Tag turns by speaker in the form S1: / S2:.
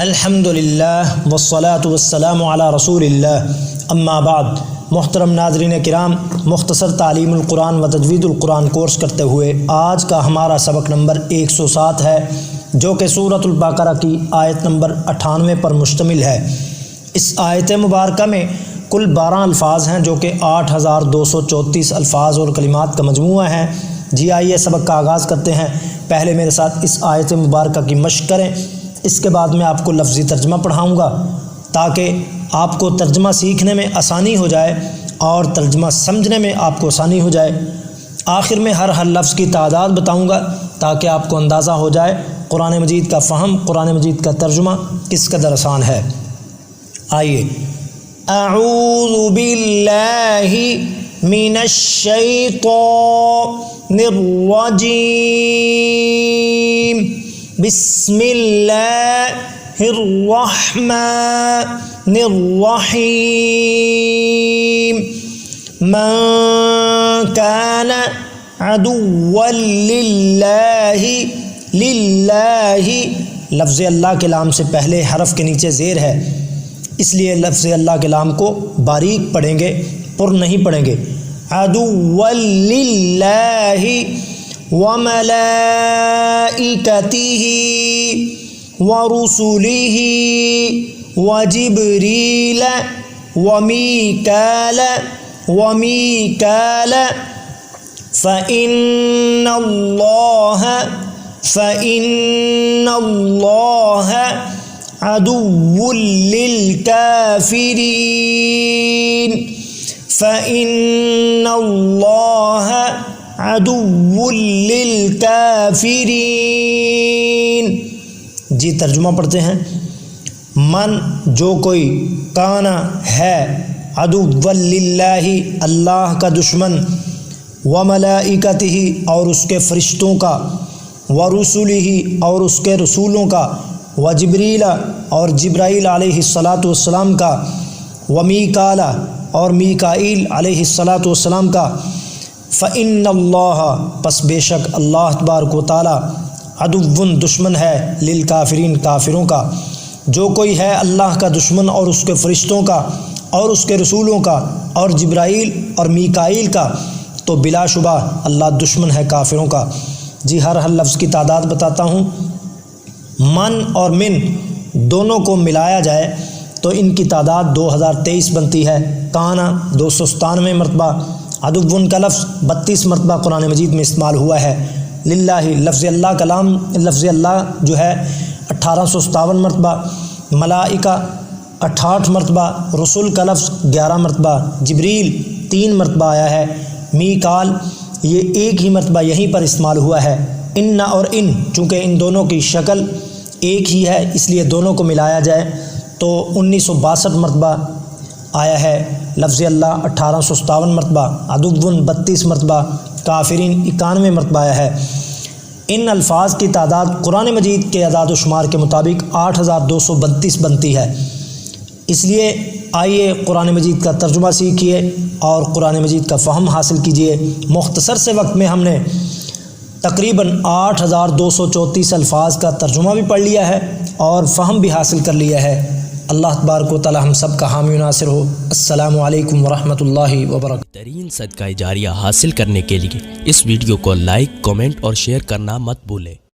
S1: الحمدللہ والصلاة والسلام علی رسول اللہ اما بعد۔ محترم ناظرین کرام، مختصر تعلیم القرآن و تجوید القرآن کورس کرتے ہوئے آج کا ہمارا سبق نمبر 107 ہے، جو کہ سورۃ البقرہ کی آیت نمبر 98 پر مشتمل ہے۔ اس آیت مبارکہ میں کل 12 الفاظ ہیں، جو کہ 8234 الفاظ اور کلمات کا مجموعہ ہیں۔ جی آئیے سبق کا آغاز کرتے ہیں۔ پہلے میرے ساتھ اس آیت مبارکہ کی مشق کریں، اس کے بعد میں آپ کو لفظی ترجمہ پڑھاؤں گا تاکہ آپ کو ترجمہ سیکھنے میں آسانی ہو جائے اور ترجمہ سمجھنے میں آپ کو آسانی ہو جائے۔ آخر میں ہر لفظ کی تعداد بتاؤں گا تاکہ آپ کو اندازہ ہو جائے قرآن مجید کا فہم، قرآن مجید کا ترجمہ کس قدر آسان ہے۔ آئیے، اعوذ باللہ من الشیطان الرجیم، بسم اللہ الرحمن الرحیم، من کان عدوا للہ لفظ اللہ کے لام سے پہلے حرف کے نیچے زیر ہے، اس لیے لفظ اللہ کے لام کو باریک پڑھیں گے، پر نہیں پڑھیں گے۔ عدوا للہ وملائکتہ ورسلہ وجبریل ومیکال فإن اللہ عدو للکافرین، فإن اللہ عدو للکافرین۔ جی ترجمہ پڑھتے ہیں۔ من جو کوئی، کانا ہے، عدو للہ اللہ کا دشمن، وملائکتہ اور اس کے فرشتوں کا، ورسلہ اور اس کے رسولوں کا، وجبریل اور جبرائیل علیہ السلام کا، ومیکال اور میکائیل علیہ السلام کا، فإن اللہ پس بے شک اللہ تبارک و تعالی، عدو دشمن ہے، للکافرین کافروں کا۔ جو کوئی ہے اللہ کا دشمن اور اس کے فرشتوں کا اور اس کے رسولوں کا اور جبرائیل اور میکائیل کا، تو بلا شبہ اللہ دشمن ہے کافروں کا۔ جی ہر لفظ کی تعداد بتاتا ہوں۔ من اور من دونوں کو ملایا جائے تو ان کی تعداد 2023 بنتی ہے۔ کانا 297 مرتبہ، عدو کا لفظ 32 مرتبہ قرآن مجید میں استعمال ہوا ہے۔ للہ لفظ اللہ کلام، لفظ اللہ جو ہے 1857 مرتبہ، ملائکہ 68 مرتبہ، رسول کا لفظ 11 مرتبہ، جبریل 3 مرتبہ آیا ہے، میکال یہ ایک ہی مرتبہ یہیں پر استعمال ہوا ہے۔ ان اور ان چونکہ ان دونوں کی شکل ایک ہی ہے، اس لیے دونوں کو ملایا جائے تو 1962 مرتبہ آیا ہے لفظ اللہ، 1857 مرتبہ، عدو 32 مرتبہ، کافرین 91 مرتبہ آیا ہے۔ ان الفاظ کی تعداد قرآن مجید کے اعداد و شمار کے مطابق 8232 بنتی ہے۔ اس لیے آئیے قرآن مجید کا ترجمہ سیکھیے اور قرآن مجید کا فہم حاصل کیجیے۔ مختصر سے وقت میں ہم نے تقریباً 8234 الفاظ کا ترجمہ بھی پڑھ لیا ہے اور فہم بھی حاصل کر لیا ہے۔ اللہ تبارک و تعالی ہم سب کا حامی و ناصر ہو۔ السلام علیکم ورحمۃ اللہ وبرکاتہ۔
S2: ترین صدقہ جاریہ حاصل کرنے کے لیے اس ویڈیو کو لائک، کمنٹ اور شیئر کرنا مت بھولیں۔